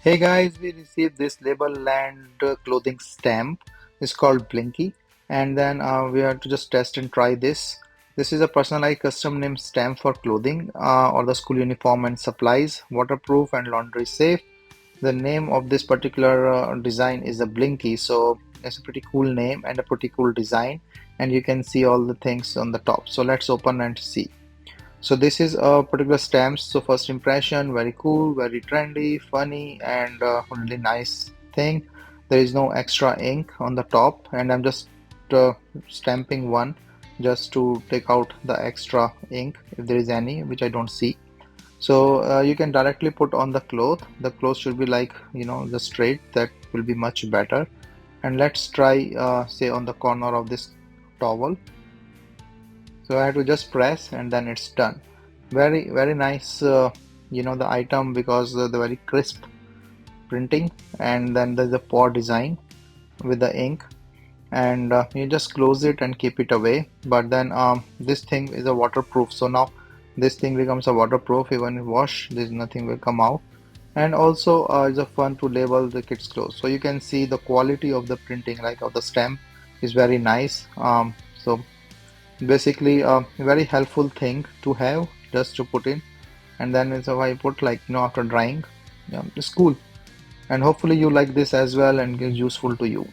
Hey guys, we received this label land clothing stamp. It's called Blinky, and then we have to just test and try this. This is a personalized custom name stamp for clothing or the school uniform and supplies, waterproof and laundry safe. The name of this particular design is a Blinky, so it's a pretty cool name and a pretty cool design, and you can see all the things on the top. So let's open and see. So this is a particular stamps. So first impression, very cool, very trendy, funny, and really nice thing. There is no extra ink on the top, and I'm just uh, stamping one just to take out the extra ink if there is any, which I don't see. So you can directly put on the cloth. The cloth should be like, the straight. That will be much better. And let's try, say, on the corner of this towel. So I have to just press and then it's done. Very nice, the item, because the very crisp printing, and then there's a paw design with the ink, and you just close it and keep it away. But then this thing is a waterproof, so now this thing becomes a waterproof. Even if wash, there's nothing will come out. And also it's a fun to label the kids clothes, so you can see the quality of the printing, like of the stamp, is very nice. So basically a very helpful thing to have, just to put in. And then it's I put, like, after drying. Yeah, it's cool, and hopefully you like this as well and is useful to you.